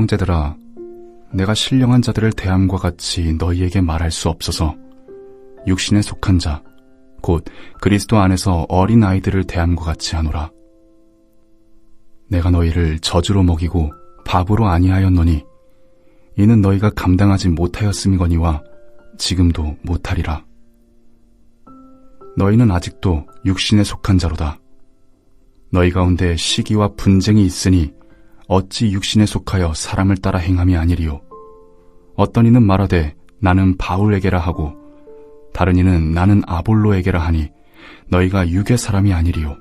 형제들아, 내가 신령한 자들을 대함과 같이 너희에게 말할 수 없어서 육신에 속한 자, 곧 그리스도 안에서 어린 아이들을 대함과 같이 하노라. 내가 너희를 저주로 먹이고 밥으로 아니하였노니 이는 너희가 감당하지 못하였음이거니와 지금도 못하리라. 너희는 아직도 육신에 속한 자로다. 너희 가운데 시기와 분쟁이 있으니 어찌 육신에 속하여 사람을 따라 행함이 아니리요. 어떤 이는 말하되 나는 바울에게라 하고 다른 이는 나는 아볼로에게라 하니 너희가 육의 사람이 아니리요.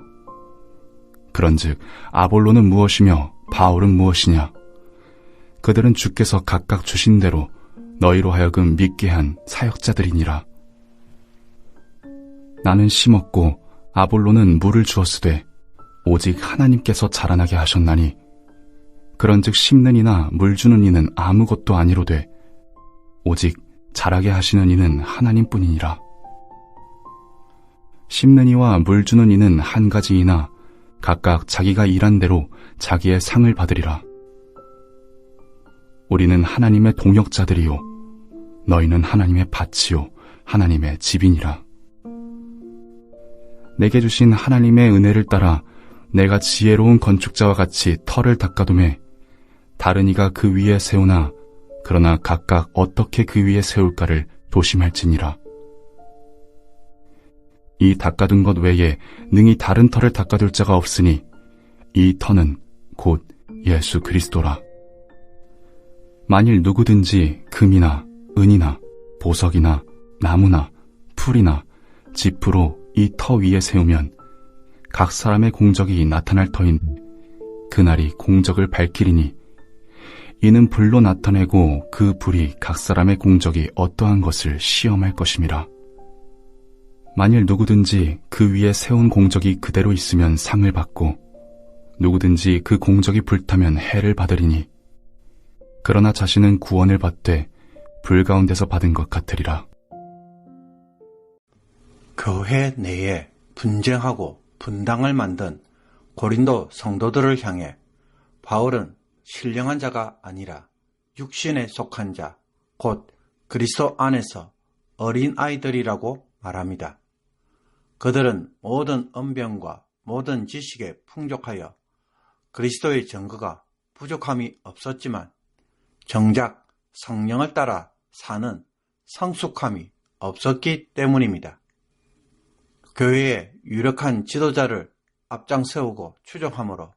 그런즉 아볼로는 무엇이며 바울은 무엇이냐? 그들은 주께서 각각 주신 대로 너희로 하여금 믿게 한 사역자들이니라. 나는 심었고 아볼로는 물을 주었으되 오직 하나님께서 자라나게 하셨나니 그런즉 심는 이나 물 주는 이는 아무것도 아니로되 오직 자라게 하시는 이는 하나님뿐이니라. 심는 이와 물 주는 이는 한 가지이나 각각 자기가 일한 대로 자기의 상을 받으리라. 우리는 하나님의 동역자들이요 너희는 하나님의 밭이요 하나님의 집이니라. 내게 주신 하나님의 은혜를 따라 내가 지혜로운 건축자와 같이 터를 닦아두매 다른 이가 그 위에 세우나 그러나 각각 어떻게 그 위에 세울까를 조심할지니라. 이 닦아둔 것 외에 능히 다른 터를 닦아둘 자가 없으니 이 터는 곧 예수 그리스도라. 만일 누구든지 금이나 은이나 보석이나 나무나 풀이나 지프로 이 터 위에 세우면 각 사람의 공적이 나타날 터인데 그날이 공적을 밝히리니 이는 불로 나타내고 그 불이 각 사람의 공적이 어떠한 것을 시험할 것임이라. 만일 누구든지 그 위에 세운 공적이 그대로 있으면 상을 받고 누구든지 그 공적이 불타면 해를 받으리니 그러나 자신은 구원을 받되 불 가운데서 받은 것 같으리라. 교회 내에 분쟁하고 분당을 만든 고린도 성도들을 향해 바울은 신령한 자가 아니라 육신에 속한 자, 곧 그리스도 안에서 어린 아이들이라고 말합니다. 그들은 모든 언변과 모든 지식에 풍족하여 그리스도의 증거가 부족함이 없었지만 정작 성령을 따라 사는 성숙함이 없었기 때문입니다. 교회에 유력한 지도자를 앞장세우고 추종함으로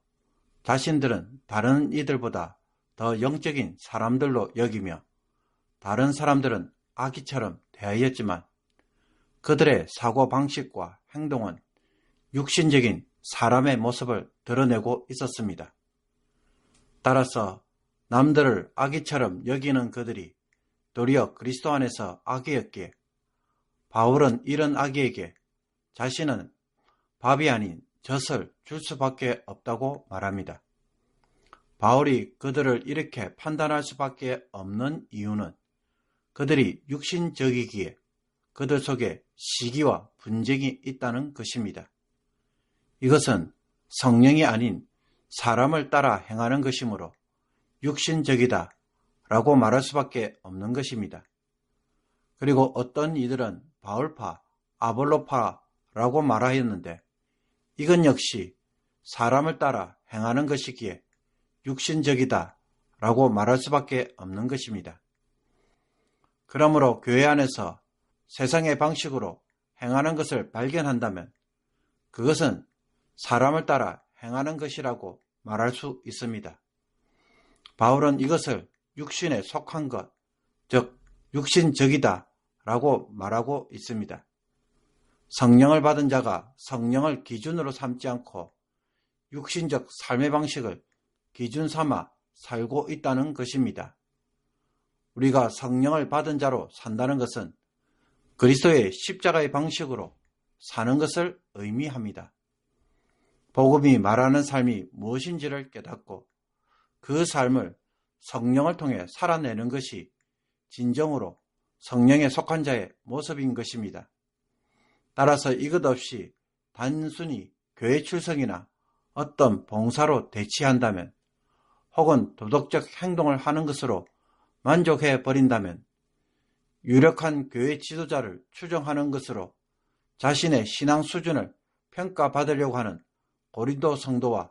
자신들은 다른 이들보다 더 영적인 사람들로 여기며 다른 사람들은 아기처럼 대하였지만 그들의 사고방식과 행동은 육신적인 사람의 모습을 드러내고 있었습니다. 따라서 남들을 아기처럼 여기는 그들이 도리어 그리스도 안에서 아기였기에 바울은 이런 아기에게 자신은 밥이 아닌 젖을 줄 수밖에 없다고 말합니다. 바울이 그들을 이렇게 판단할 수밖에 없는 이유는 그들이 육신적이기에 그들 속에 시기와 분쟁이 있다는 것입니다. 이것은 성령이 아닌 사람을 따라 행하는 것이므로 육신적이다 라고 말할 수밖에 없는 것입니다. 그리고 어떤 이들은 바울파, 아볼로파 라고 말하였는데 이건 역시 사람을 따라 행하는 것이기에 육신적이다 라고 말할 수밖에 없는 것입니다. 그러므로 교회 안에서 세상의 방식으로 행하는 것을 발견한다면 그것은 사람을 따라 행하는 것이라고 말할 수 있습니다. 바울은 이것을 육신에 속한 것, 즉 육신적이다 라고 말하고 있습니다. 성령을 받은 자가 성령을 기준으로 삼지 않고 육신적 삶의 방식을 기준 삼아 살고 있다는 것입니다. 우리가 성령을 받은 자로 산다는 것은 그리스도의 십자가의 방식으로 사는 것을 의미합니다. 복음이 말하는 삶이 무엇인지를 깨닫고 그 삶을 성령을 통해 살아내는 것이 진정으로 성령에 속한 자의 모습인 것입니다. 따라서 이것 없이 단순히 교회 출석이나 어떤 봉사로 대치한다면 혹은 도덕적 행동을 하는 것으로 만족해 버린다면 유력한 교회 지도자를 추종하는 것으로 자신의 신앙 수준을 평가받으려고 하는 고린도 성도와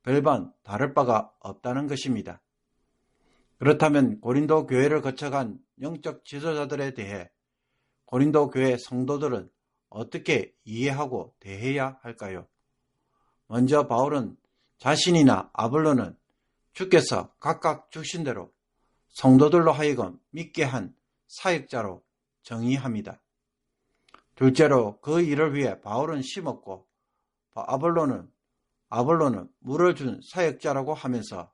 별반 다를 바가 없다는 것입니다. 그렇다면 고린도 교회를 거쳐간 영적 지도자들에 대해 고린도 교회 성도들은 어떻게 이해하고 대해야 할까요? 먼저 바울은 자신이나 아볼로는 주께서 각각 주신 대로 성도들로 하여금 믿게 한 사역자로 정의합니다. 둘째로 그 일을 위해 바울은 심었고 아볼로는 물을 준 사역자라고 하면서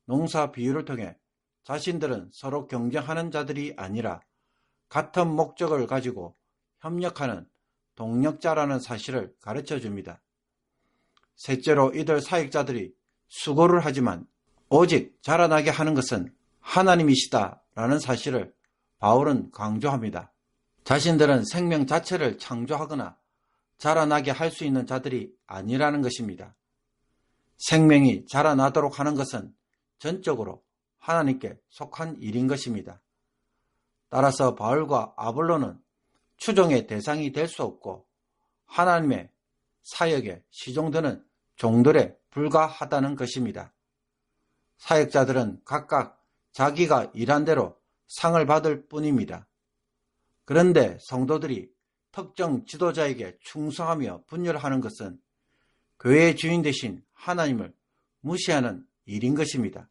농사 비유를 통해 자신들은 서로 경쟁하는 자들이 아니라 같은 목적을 가지고 협력하는 동력자라는 사실을 가르쳐 줍니다. 셋째로 이들 사역자들이 수고를 하지만 오직 자라나게 하는 것은 하나님이시다라는 사실을 바울은 강조합니다. 자신들은 생명 자체를 창조하거나 자라나게 할 수 있는 자들이 아니라는 것입니다. 생명이 자라나도록 하는 것은 전적으로 하나님께 속한 일인 것입니다. 따라서 바울과 아볼로는 추종의 대상이 될 수 없고 하나님의 사역에 시종되는 종들에 불과하다는 것입니다. 사역자들은 각각 자기가 일한 대로 상을 받을 뿐입니다. 그런데 성도들이 특정 지도자에게 충성하며 분열하는 것은 교회의 주인 되신 하나님을 무시하는 일인 것입니다.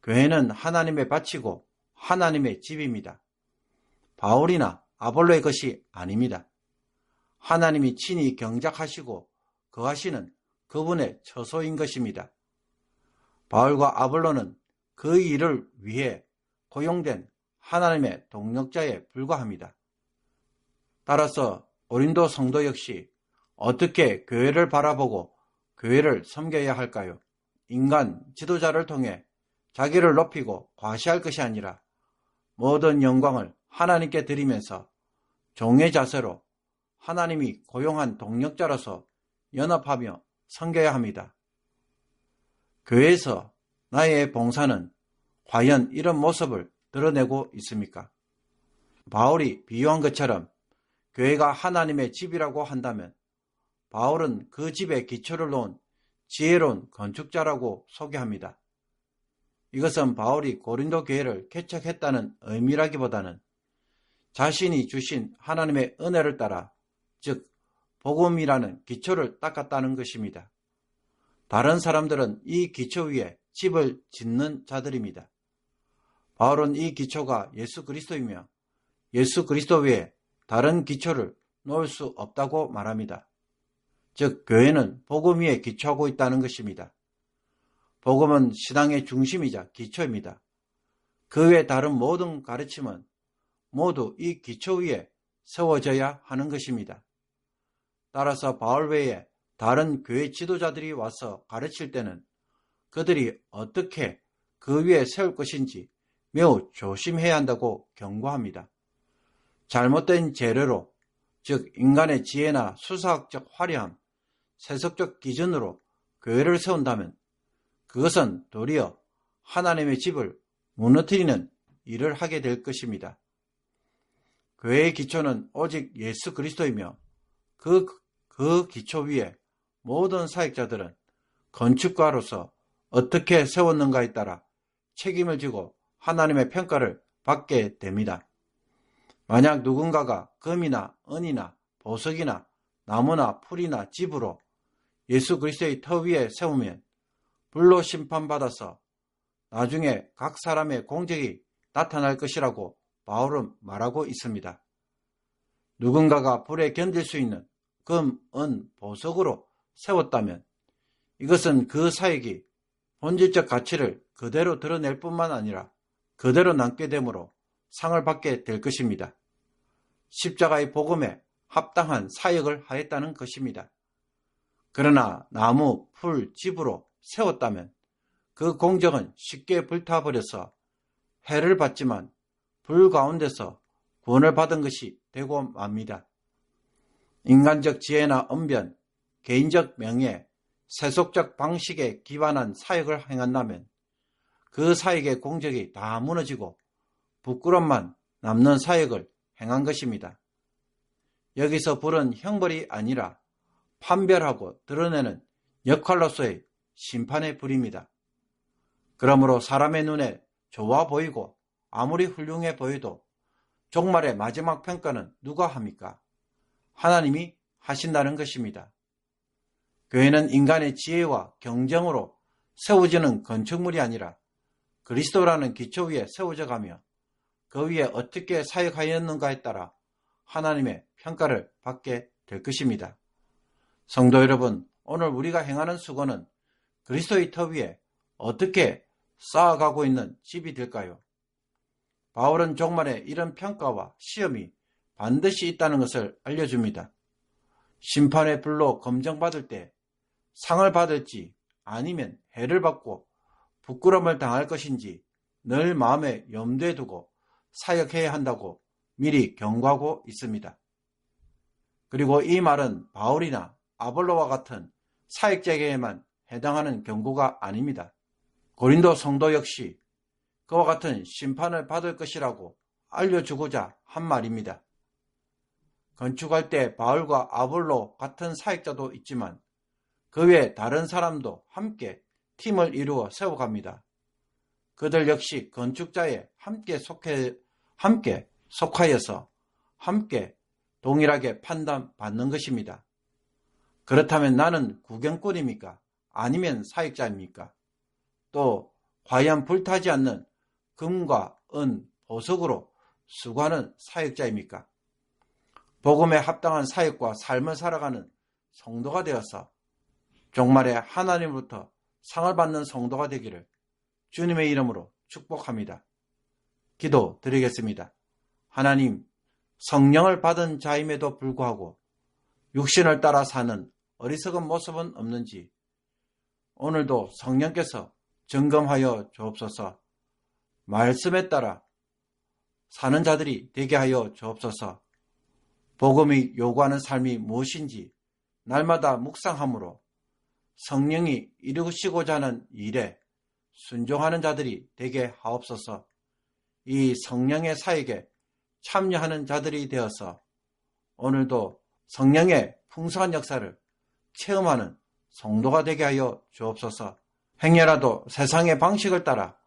교회는 하나님의 밭이고 하나님의 집입니다. 바울이나 아볼로의 것이 아닙니다. 하나님이 친히 경작하시고 거하시는 그분의 처소인 것입니다. 바울과 아볼로는 그 일을 위해 고용된 하나님의 동력자에 불과합니다. 따라서 고린도 성도 역시 어떻게 교회를 바라보고 교회를 섬겨야 할까요? 인간 지도자를 통해 자기를 높이고 과시할 것이 아니라 모든 영광을 하나님께 드리면서 종의 자세로 하나님이 고용한 동력자로서 연합하며 섬겨야 합니다. 교회에서 나의 봉사는 과연 이런 모습을 드러내고 있습니까? 바울이 비유한 것처럼 교회가 하나님의 집이라고 한다면 바울은 그 집에 기초를 놓은 지혜로운 건축자라고 소개합니다. 이것은 바울이 고린도 교회를 개척했다는 의미라기보다는 자신이 주신 하나님의 은혜를 따라, 즉 복음이라는 기초를 닦았다는 것입니다. 다른 사람들은 이 기초 위에 집을 짓는 자들입니다. 바울은 이 기초가 예수 그리스도이며 예수 그리스도 외에 다른 기초를 놓을 수 없다고 말합니다. 즉 교회는 복음 위에 기초하고 있다는 것입니다. 복음은 신앙의 중심이자 기초입니다. 그 외 다른 모든 가르침은 모두 이 기초 위에 세워져야 하는 것입니다. 따라서 바울 외에 다른 교회 지도자들이 와서 가르칠 때는 그들이 어떻게 그 위에 세울 것인지 매우 조심해야 한다고 경고합니다. 잘못된 재료로, 즉 인간의 지혜나 수사학적 화려함, 세속적 기준으로 교회를 세운다면 그것은 도리어 하나님의 집을 무너뜨리는 일을 하게 될 것입니다. 교회의 기초는 오직 예수 그리스도이며 그 기초 위에 모든 사역자들은 건축가로서 어떻게 세웠는가에 따라 책임을 지고 하나님의 평가를 받게 됩니다. 만약 누군가가 금이나 은이나 보석이나 나무나 풀이나 집으로 예수 그리스도의 터 위에 세우면 불로 심판받아서 나중에 각 사람의 공적이 나타날 것이라고 바울은 말하고 있습니다. 누군가가 불에 견딜 수 있는 금, 은, 보석으로 세웠다면 이것은 그 사역이 본질적 가치를 그대로 드러낼 뿐만 아니라 그대로 남게 되므로 상을 받게 될 것입니다. 십자가의 복음에 합당한 사역을 하였다는 것입니다. 그러나 나무, 풀, 집으로 세웠다면 그 공적은 쉽게 불타버려서 해를 받지만 불 가운데서 구원을 받은 것이 되고 맙니다. 인간적 지혜나 언변, 개인적 명예, 세속적 방식에 기반한 사역을 행한다면 그 사역의 공적이 다 무너지고 부끄럼만 남는 사역을 행한 것입니다. 여기서 불은 형벌이 아니라 판별하고 드러내는 역할로서의 심판의 불입니다. 그러므로 사람의 눈에 좋아 보이고 아무리 훌륭해 보여도 종말의 마지막 평가는 누가 합니까? 하나님이 하신다는 것입니다. 교회는 인간의 지혜와 경정으로 세워지는 건축물이 아니라 그리스도라는 기초 위에 세워져 가며 그 위에 어떻게 사역하였는가에 따라 하나님의 평가를 받게 될 것입니다. 성도 여러분, 오늘 우리가 행하는 수고는 그리스도의 터 위에 어떻게 쌓아가고 있는 집이 될까요? 바울은 종말에 이런 평가와 시험이 반드시 있다는 것을 알려줍니다. 심판의 불로 검정받을 때 상을 받을지 아니면 해를 받고 부끄러움을 당할 것인지 늘 마음에 염두에 두고 사역해야 한다고 미리 경고하고 있습니다. 그리고 이 말은 바울이나 아볼로와 같은 사역자에게만 해당하는 경고가 아닙니다. 고린도 성도 역시 그와 같은 심판을 받을 것이라고 알려주고자 한 말입니다. 건축할 때 바울과 아볼로 같은 사역자도 있지만 그 외에 다른 사람도 함께 팀을 이루어 세워갑니다. 그들 역시 건축자에 함께 속하여서 함께 동일하게 판단받는 것입니다. 그렇다면 나는 구경꾼입니까? 아니면 사역자입니까? 또 과연 불타지 않는 금과 은, 보석으로 수고하는 사역자입니까? 복음에 합당한 사역과 삶을 살아가는 성도가 되어서 종말에 하나님으로부터 상을 받는 성도가 되기를 주님의 이름으로 축복합니다. 기도 드리겠습니다. 하나님, 성령을 받은 자임에도 불구하고 육신을 따라 사는 어리석은 모습은 없는지 오늘도 성령께서 점검하여 주옵소서. 말씀에 따라 사는 자들이 되게 하여 주옵소서. 복음이 요구하는 삶이 무엇인지 날마다 묵상함으로 성령이 이루시고자 하는 일에 순종하는 자들이 되게 하옵소서. 이 성령의 사역에 참여하는 자들이 되어서 오늘도 성령의 풍성한 역사를 체험하는 성도가 되게 하여 주옵소서. 행여라도 세상의 방식을 따라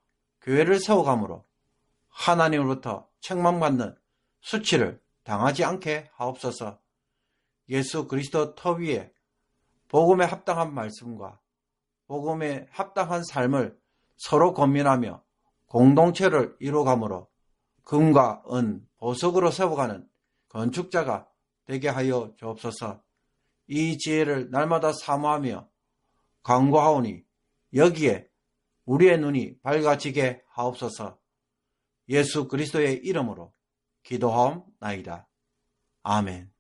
교회를 세워가므로 하나님으로부터 책망받는 수치를 당하지 않게 하옵소서. 예수 그리스도 터 위에 복음에 합당한 말씀과 복음에 합당한 삶을 서로 권면하며 공동체를 이루어가므로 금과 은, 보석으로 세워가는 건축자가 되게 하여 주옵소서. 이 지혜를 날마다 사모하며 간구하오니 여기에 우리의 눈이 밝아지게 하옵소서. 예수 그리스도의 이름으로 기도하옵나이다. 아멘.